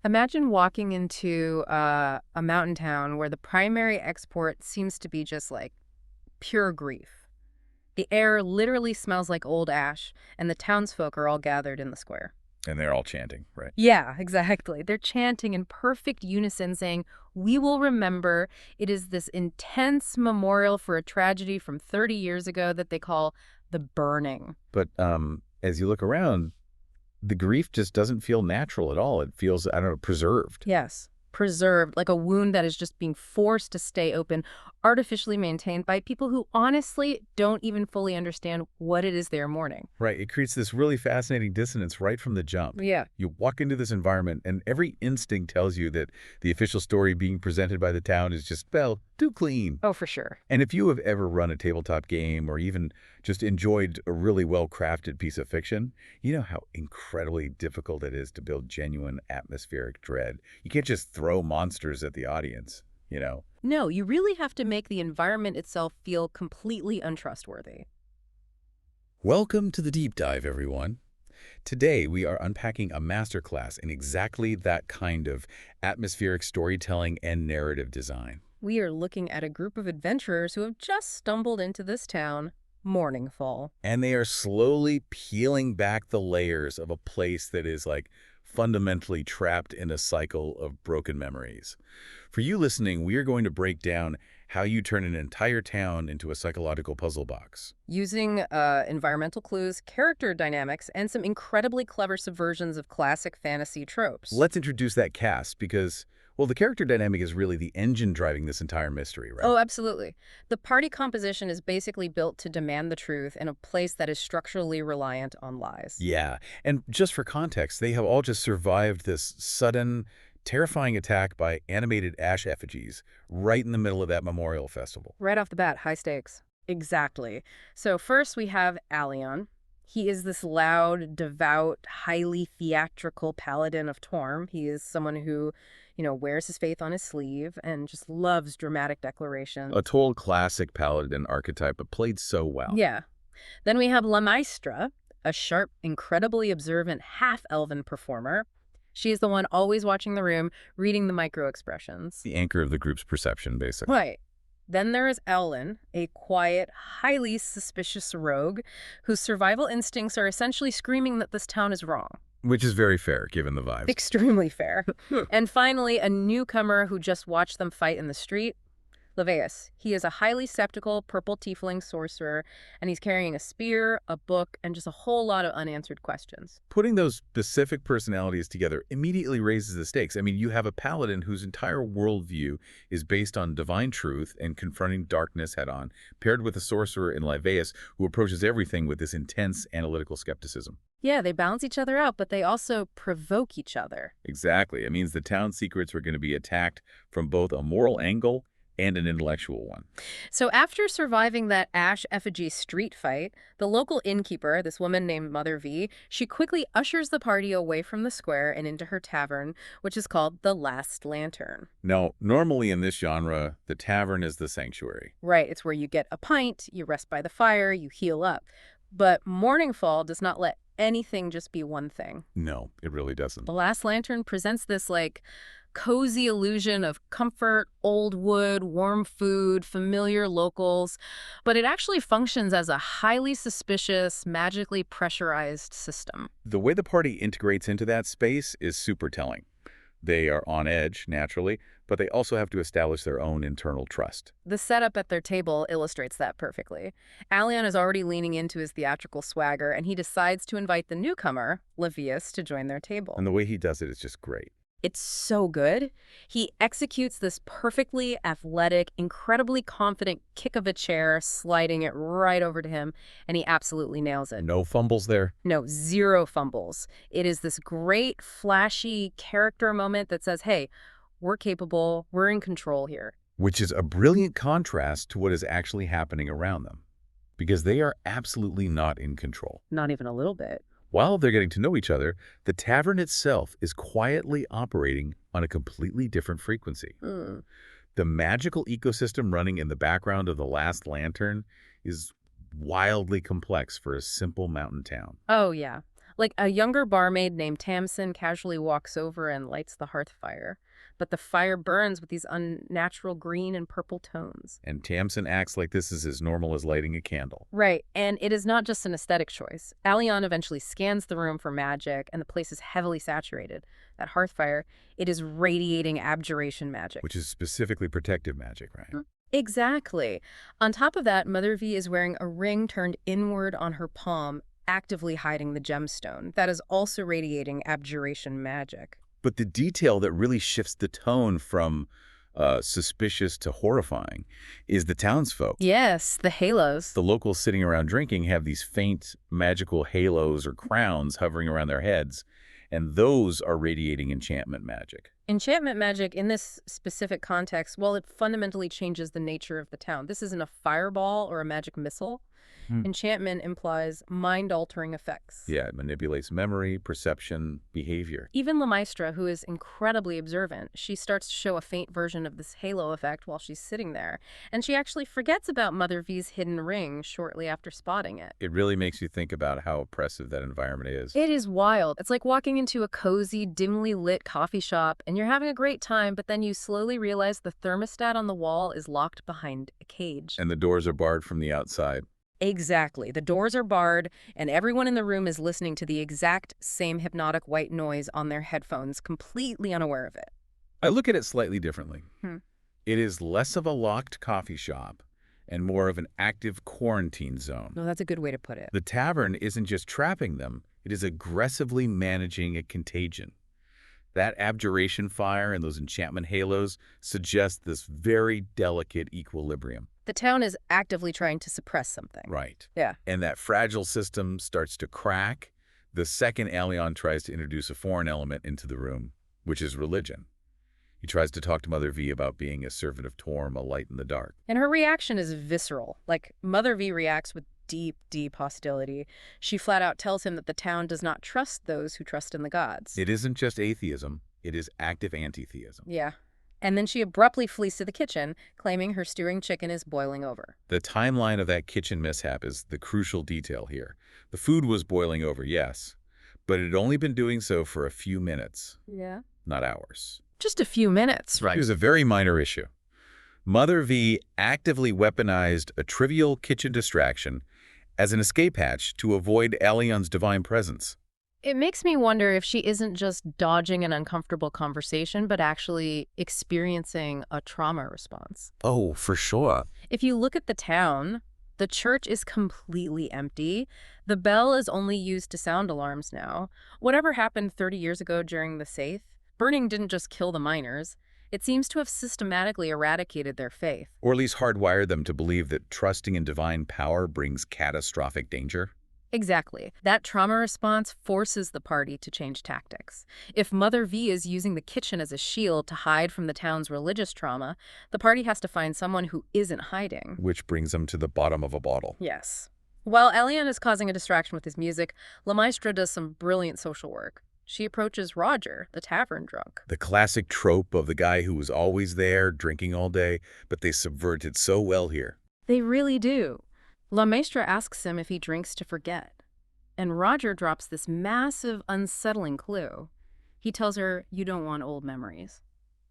Imagine walking into a mountain town where the primary export seems to be just like pure grief. The air literally smells like old ash, and the townsfolk are all gathered in the square. And they're all chanting, right? Yeah, exactly. They're chanting in perfect unison, saying, "We will remember." It is this intense memorial for a tragedy from 30 years ago that they call the burning. But as you look around, the grief just doesn't feel natural at all. It feels, I don't know, preserved. Yes, preserved, like a wound that is just being forced to stay open, artificially maintained by people who honestly don't even fully understand what it is they're mourning. Right. It creates this really fascinating dissonance right from the jump. Yeah. You walk into this environment, and every instinct tells you that the official story being presented by the town is just, well, too clean. Oh, for sure. And if you have ever run a tabletop game or even just enjoyed a really well-crafted piece of fiction, you know how incredibly difficult it is to build genuine atmospheric dread. You can't just throw monsters at the audience, you know? No, you really have to make the environment itself feel completely untrustworthy. Welcome to the Deep Dive, everyone. Today, we are unpacking a masterclass in exactly that kind of atmospheric storytelling and narrative design. We are looking at a group of adventurers who have just stumbled into this town, Mourningfall. And they are slowly peeling back the layers of a place that is like fundamentally trapped in a cycle of broken memories. For you listening, we are going to break down how you turn an entire town into a psychological puzzle box. Using environmental clues, character dynamics, and some incredibly clever subversions of classic fantasy tropes. Let's introduce that cast because, well, the character dynamic is really the engine driving this entire mystery, right? Oh, absolutely. The party composition is basically built to demand the truth in a place that is structurally reliant on lies. Yeah, and just for context, they have all just survived this sudden, terrifying attack by animated ash effigies right in the middle of that memorial festival. Right off the bat, high stakes. Exactly. So first we have Alion. He is this loud, devout, highly theatrical paladin of Torm. He is someone who, wears his faith on his sleeve and just loves dramatic declarations. A total classic paladin archetype, but played so well. Yeah. Then we have La Maestra, a sharp, incredibly observant half-elven performer. She is the one always watching the room, reading the micro-expressions. The anchor of the group's perception, basically. Right. Then there is Ellen, a quiet, highly suspicious rogue whose survival instincts are essentially screaming that this town is wrong. Which is very fair, given the vibes. Extremely fair. And finally, a newcomer who just watched them fight in the street, Leveus. He is a highly skeptical purple tiefling sorcerer, and he's carrying a spear, a book, and just a whole lot of unanswered questions. Putting those specific personalities together immediately raises the stakes. I mean, you have a paladin whose entire worldview is based on divine truth and confronting darkness head-on, paired with a sorcerer in Leveus who approaches everything with this intense analytical skepticism. Yeah, they balance each other out, but they also provoke each other. Exactly. It means the town's secrets were going to be attacked from both a moral angle and an intellectual one. So after surviving that ash effigy street fight, the local innkeeper, this woman named Mother V, she quickly ushers the party away from the square and into her tavern, which is called the Last Lantern. Now, normally in this genre, the tavern is the sanctuary. Right, it's where you get a pint, you rest by the fire, you heal up. But Mourningfall does not let anything just be one thing. No, it really doesn't. The Last Lantern presents this, cozy illusion of comfort, old wood, warm food, familiar locals, but it actually functions as a highly suspicious, magically pressurized system. The way the party integrates into that space is super telling. They are on edge, naturally, but they also have to establish their own internal trust. The setup at their table illustrates that perfectly. Alion is already leaning into his theatrical swagger, and he decides to invite the newcomer, Leveus, to join their table. And the way he does it is just great. It's so good. He executes this perfectly athletic, incredibly confident kick of a chair, sliding it right over to him, and he absolutely nails it. No fumbles there? No, zero fumbles. It is this great, flashy character moment that says, hey, we're capable, we're in control here. Which is a brilliant contrast to what is actually happening around them, because they are absolutely not in control. Not even a little bit. While they're getting to know each other, the tavern itself is quietly operating on a completely different frequency. The magical ecosystem running in the background of the Last Lantern is wildly complex for a simple mountain town. Oh, yeah. Like a younger barmaid named Tamsin casually walks over and lights the hearth fire. But the fire burns with these unnatural green and purple tones. And Tamsin acts like this is as normal as lighting a candle. Right, and it is not just an aesthetic choice. Allion eventually scans the room for magic, and the place is heavily saturated. That hearth fire, it is radiating abjuration magic. Which is specifically protective magic, right? Exactly. On top of that, Mother V is wearing a ring turned inward on her palm, actively hiding the gemstone. That is also radiating abjuration magic. But the detail that really shifts the tone from suspicious to horrifying is the townsfolk. Yes, the halos. The locals sitting around drinking have these faint magical halos or crowns hovering around their heads, and those are radiating enchantment magic. Enchantment magic in this specific context, well, it fundamentally changes the nature of the town. This isn't a fireball or a magic missile. Enchantment implies mind-altering effects. Yeah, it manipulates memory, perception, behavior. Even La Maestra, who is incredibly observant, she starts to show a faint version of this halo effect while she's sitting there. And she actually forgets about Mother V's hidden ring shortly after spotting it. It really makes you think about how oppressive that environment is. It is wild. It's like walking into a cozy, dimly lit coffee shop, and you're having a great time, but then you slowly realize the thermostat on the wall is locked behind a cage. And the doors are barred from the outside. Exactly. The doors are barred, and everyone in the room is listening to the exact same hypnotic white noise on their headphones, completely unaware of it. I look at it slightly differently. It is less of a locked coffee shop and more of an active quarantine zone. No, that's a good way to put it. The tavern isn't just trapping them, it is aggressively managing a contagion. That abjuration fire and those enchantment halos suggest this very delicate equilibrium. The town is actively trying to suppress something. Right. Yeah. And that fragile system starts to crack the second Allion tries to introduce a foreign element into the room, which is religion. He tries to talk to Mother V about being a servant of Torm, a light in the dark. And her reaction is visceral. Like, Mother V reacts with deep, deep hostility. She flat out tells him that the town does not trust those who trust in the gods. It isn't just atheism, it is active anti-theism. Yeah. And then she abruptly flees to the kitchen, claiming her stewing chicken is boiling over. The timeline of that kitchen mishap is the crucial detail here. The food was boiling over, yes, but it had only been doing so for a few minutes. Yeah. Not hours. Just a few minutes. Right. It was a very minor issue. Mother V actively weaponized a trivial kitchen distraction as an escape hatch to avoid Allion's divine presence. It makes me wonder if she isn't just dodging an uncomfortable conversation, but actually experiencing a trauma response. Oh, for sure. If you look at the town, the church is completely empty. The bell is only used to sound alarms now. Whatever happened 30 years ago during the Saith, burning didn't just kill the miners. It seems to have systematically eradicated their faith. Or at least hardwired them to believe that trusting in divine power brings catastrophic danger. Exactly. That trauma response forces the party to change tactics. If Mother V is using the kitchen as a shield to hide from the town's religious trauma, the party has to find someone who isn't hiding. Which brings them to the bottom of a bottle. Yes. While Allion is causing a distraction with his music, La Maestra does some brilliant social work. She approaches Roger, the tavern drunk. The classic trope of the guy who was always there, drinking all day, but they subvert it so well here. They really do. La Maestra asks him if he drinks to forget. And Roger drops this massive, unsettling clue. He tells her, you don't want old memories.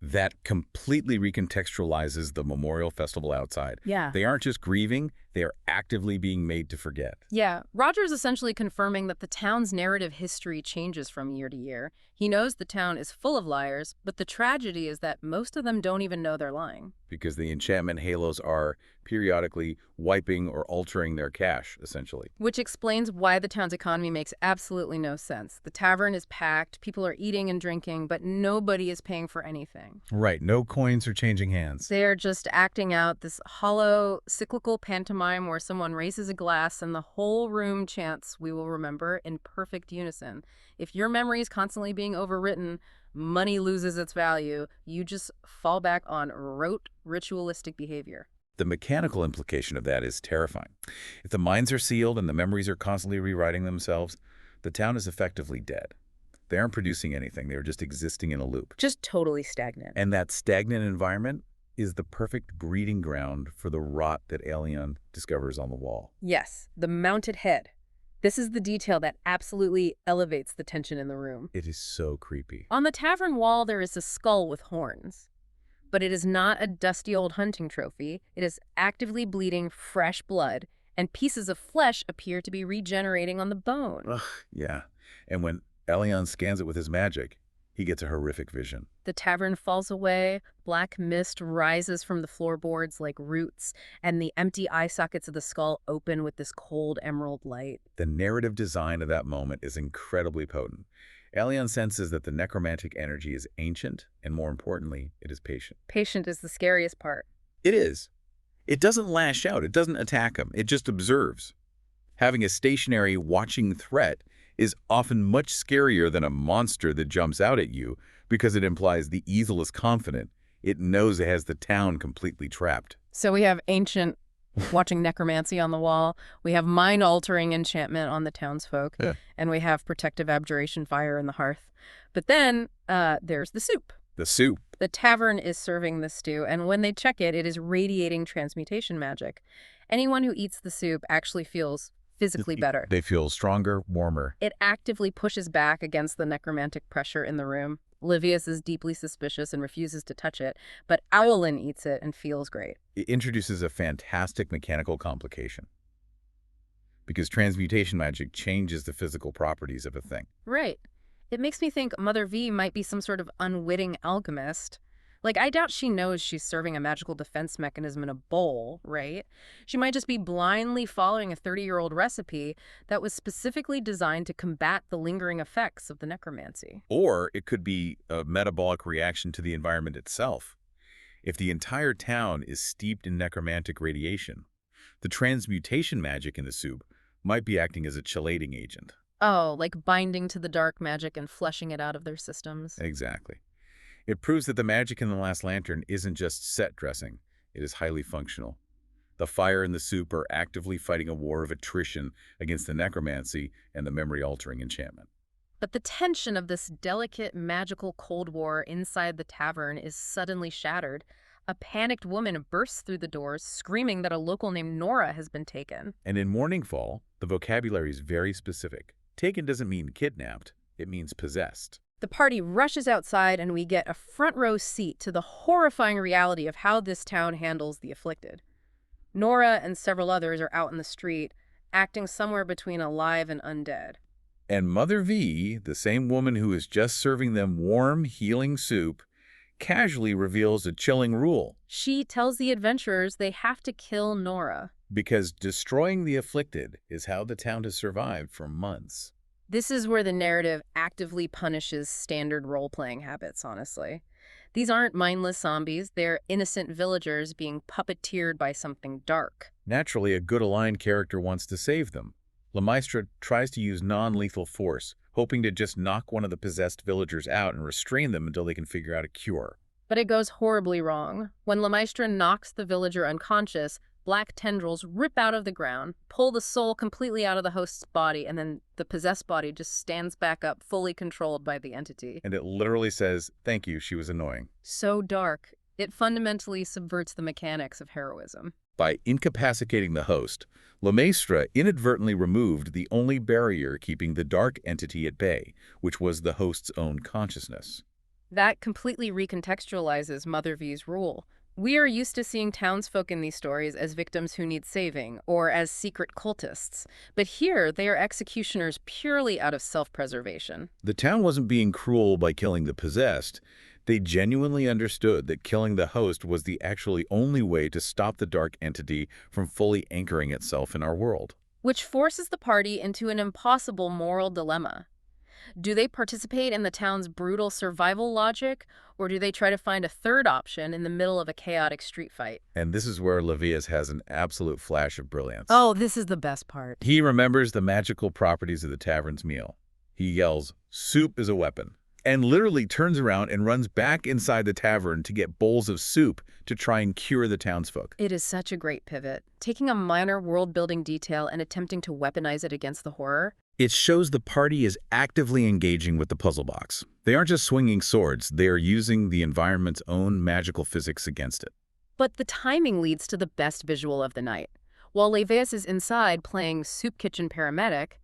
That completely recontextualizes the memorial festival outside. Yeah. They aren't just grieving, they are actively being made to forget. Yeah, Roger's essentially confirming that the town's narrative history changes from year to year. He knows the town is full of liars, but the tragedy is that most of them don't even know they're lying. Because the enchantment halos are periodically wiping or altering their cash, essentially. Which explains why the town's economy makes absolutely no sense. The tavern is packed, people are eating and drinking, but nobody is paying for anything. Right, no coins are changing hands. They are just acting out this hollow, cyclical pantomime where someone raises a glass and the whole room chants, "We will remember," in perfect unison. If your memory is constantly being overwritten, money loses its value. You just fall back on rote, ritualistic behavior. The mechanical implication of that is terrifying. If the minds are sealed and the memories are constantly rewriting themselves, the town is effectively dead. They aren't producing anything. They're just existing in a loop. Just totally stagnant. And that stagnant environment is the perfect breeding ground for the rot that Allion discovers on the wall. Yes, the mounted head. This is the detail that absolutely elevates the tension in the room. It is so creepy. On the tavern wall, there is a skull with horns. But it is not a dusty old hunting trophy. It is actively bleeding fresh blood, and pieces of flesh appear to be regenerating on the bone. Ugh, yeah. And when Elion scans it with his magic, he gets a horrific vision. The tavern falls away, black mist rises from the floorboards like roots, and the empty eye sockets of the skull open with this cold emerald light. The narrative design of that moment is incredibly potent. Elion senses that the necromantic energy is ancient, and more importantly, it is patient. Patient is the scariest part. It is. It doesn't lash out. It doesn't attack him. It just observes. Having a stationary, watching threat is often much scarier than a monster that jumps out at you because it implies the easel is confident. It knows it has the town completely trapped. So we have ancient watching necromancy on the wall, we have mind-altering enchantment on the townsfolk, and we have protective abjuration fire in the hearth. But then there's the soup. The soup. The tavern is serving the stew, and when they check it, it is radiating transmutation magic. Anyone who eats the soup actually feels physically better. They feel stronger, warmer. It actively pushes back against the necromantic pressure in the room. Livius is deeply suspicious and refuses to touch it, but Owlin eats it and feels great. It introduces a fantastic mechanical complication because transmutation magic changes the physical properties of a thing. Right. It makes me think Mother V might be some sort of unwitting alchemist. Like, I doubt she knows she's serving a magical defense mechanism in a bowl, right? She might just be blindly following a 30-year-old recipe that was specifically designed to combat the lingering effects of the necromancy. Or it could be a metabolic reaction to the environment itself. If the entire town is steeped in necromantic radiation, the transmutation magic in the soup might be acting as a chelating agent. Oh, like binding to the dark magic and flushing it out of their systems. Exactly. It proves that the magic in the Last Lantern isn't just set dressing. It is highly functional. The fire and the soup are actively fighting a war of attrition against the necromancy and the memory-altering enchantment. But the tension of this delicate, magical Cold War inside the tavern is suddenly shattered. A panicked woman bursts through the doors, screaming that a local named Nora has been taken. And in Mourningfall, the vocabulary is very specific. Taken doesn't mean kidnapped. It means possessed. The party rushes outside, and we get a front-row seat to the horrifying reality of how this town handles the afflicted. Nora and several others are out in the street, acting somewhere between alive and undead. And Mother V, the same woman who is just serving them warm, healing soup, casually reveals a chilling rule. She tells the adventurers they have to kill Nora. Because destroying the afflicted is how the town has survived for months. This is where the narrative actively punishes standard role-playing habits, honestly. These aren't mindless zombies, they're innocent villagers being puppeteered by something dark. Naturally, a good aligned character wants to save them. Le Maistre tries to use non-lethal force, hoping to just knock one of the possessed villagers out and restrain them until they can figure out a cure. But it goes horribly wrong. When Le Maistre knocks the villager unconscious, black tendrils rip out of the ground, pull the soul completely out of the host's body, and then the possessed body just stands back up, fully controlled by the entity. And it literally says, "Thank you, she was annoying." So dark, it fundamentally subverts the mechanics of heroism. By incapacitating the host, Le Maistre inadvertently removed the only barrier keeping the dark entity at bay, which was the host's own consciousness. That completely recontextualizes Mother V's rule. We are used to seeing townsfolk in these stories as victims who need saving, or as secret cultists. But here, they are executioners purely out of self-preservation. The town wasn't being cruel by killing the possessed. They genuinely understood that killing the host was the actually only way to stop the dark entity from fully anchoring itself in our world. Which forces the party into an impossible moral dilemma. Do they participate in the town's brutal survival logic, or do they try to find a third option in the middle of a chaotic street fight? And this is where Livius has an absolute flash of brilliance. Oh, this is the best part. He remembers the magical properties of the tavern's meal. He yells, "Soup is a weapon," and literally turns around and runs back inside the tavern to get bowls of soup to try and cure the townsfolk. It is such a great pivot, taking a minor world-building detail and attempting to weaponize it against the horror. It shows the party is actively engaging with the puzzle box. They aren't just swinging swords, they are using the environment's own magical physics against it. But the timing leads to the best visual of the night. While Livius is inside playing soup kitchen paramedic,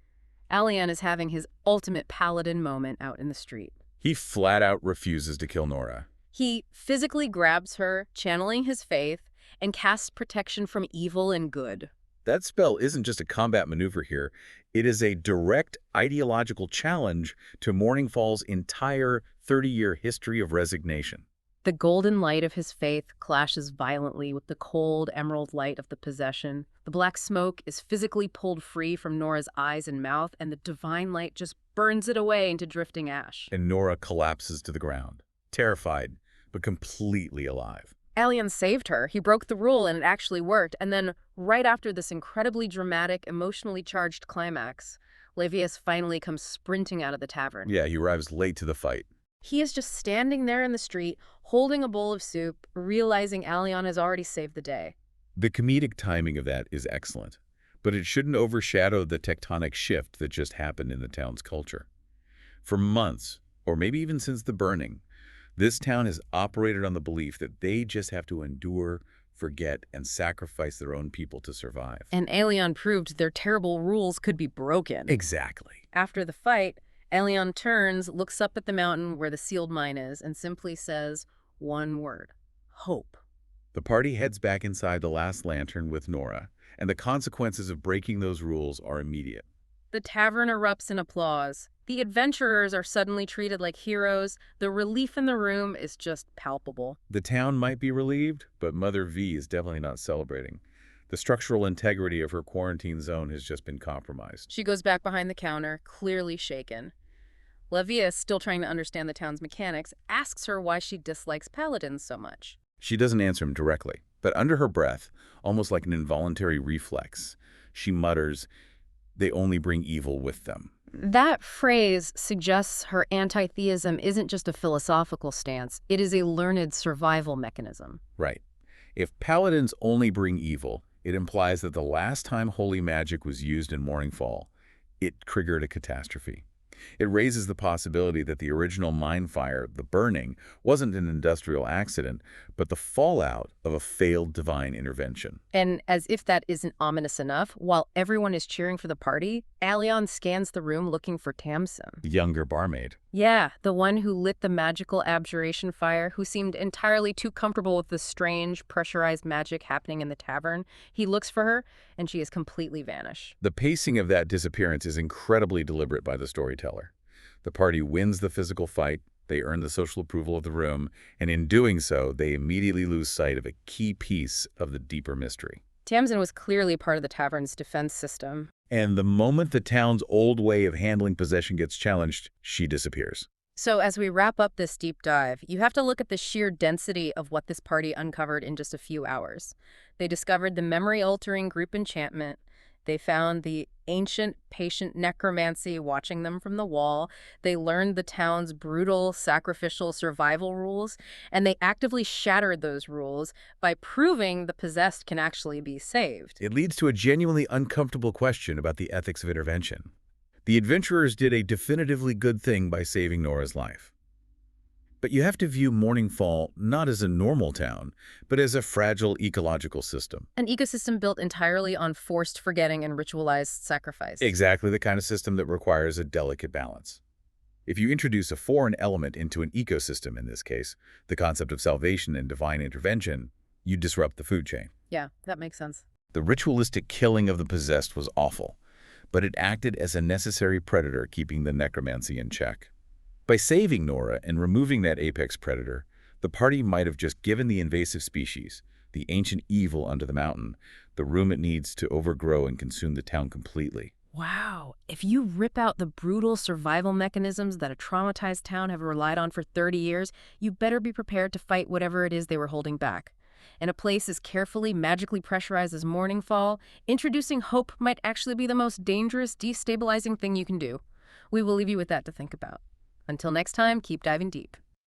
Alian is having his ultimate paladin moment out in the street. He flat out refuses to kill Nora. He physically grabs her, channeling his faith, and casts protection from evil and good. That spell isn't just a combat maneuver here. It is a direct ideological challenge to Mourningfall's entire 30-year history of resignation. The golden light of his faith clashes violently with the cold emerald light of the possession. The black smoke is physically pulled free from Nora's eyes and mouth, and the divine light just burns it away into drifting ash. And Nora collapses to the ground, terrified, but completely alive. Alian saved her. He broke the rule, and it actually worked. And then, right after this incredibly dramatic, emotionally charged climax, Levius finally comes sprinting out of the tavern. Yeah, he arrives late to the fight. He is just standing there in the street, holding a bowl of soup, realizing Alian has already saved the day. The comedic timing of that is excellent, but it shouldn't overshadow the tectonic shift that just happened in the town's culture. For months, or maybe even since the burning, this town has operated on the belief that they just have to endure, forget, and sacrifice their own people to survive. And Alian proved their terrible rules could be broken. Exactly. After the fight, Alian turns, looks up at the mountain where the sealed mine is, and simply says one word: hope. The party heads back inside the last lantern with Nora, and the consequences of breaking those rules are immediate. The tavern erupts in applause. The adventurers are suddenly treated like heroes. The relief in the room is just palpable. The town might be relieved, but Mother V is definitely not celebrating. The structural integrity of her quarantine zone has just been compromised. She goes back behind the counter, clearly shaken. Levius, still trying to understand the town's mechanics, asks her why she dislikes paladins so much. She doesn't answer him directly, but under her breath, almost like an involuntary reflex, she mutters, "They only bring evil with them." That phrase suggests her anti-theism isn't just a philosophical stance, it is a learned survival mechanism. Right. If paladins only bring evil, it implies that the last time holy magic was used in Mourningfall, it triggered a catastrophe. It raises the possibility that the original mine fire, the burning, wasn't an industrial accident, but the fallout of a failed divine intervention. And as if that isn't ominous enough, while everyone is cheering for the party, Alian scans the room looking for Tamsin. The younger barmaid. Yeah, the one who lit the magical abjuration fire, who seemed entirely too comfortable with the strange, pressurized magic happening in the tavern. He looks for her, and she has completely vanished. The pacing of that disappearance is incredibly deliberate by the storyteller. The party wins the physical fight, they earn the social approval of the room, and in doing so, they immediately lose sight of a key piece of the deeper mystery. Tamsin was clearly part of the tavern's defense system. And the moment the town's old way of handling possession gets challenged, she disappears. So as we wrap up this deep dive, you have to look at the sheer density of what this party uncovered in just a few hours. They discovered the memory-altering group enchantment. They found the ancient patient necromancy watching them from the wall. They learned the town's brutal sacrificial survival rules, and they actively shattered those rules by proving the possessed can actually be saved. It leads to a genuinely uncomfortable question about the ethics of intervention. The adventurers did a definitively good thing by saving Nora's life. But you have to view Mourningfall not as a normal town, but as a fragile ecological system. An ecosystem built entirely on forced forgetting and ritualized sacrifice. Exactly the kind of system that requires a delicate balance. If you introduce a foreign element into an ecosystem, in this case, the concept of salvation and divine intervention, you disrupt the food chain. Yeah, that makes sense. The ritualistic killing of the possessed was awful, but it acted as a necessary predator keeping the necromancy in check. By saving Nora and removing that apex predator, the party might have just given the invasive species, the ancient evil under the mountain, the room it needs to overgrow and consume the town completely. Wow. If you rip out the brutal survival mechanisms that a traumatized town have relied on for 30 years, you better be prepared to fight whatever it is they were holding back. In a place as carefully, magically pressurized as Mourningfall, introducing hope might actually be the most dangerous, destabilizing thing you can do. We will leave you with that to think about. Until next time, keep diving deep.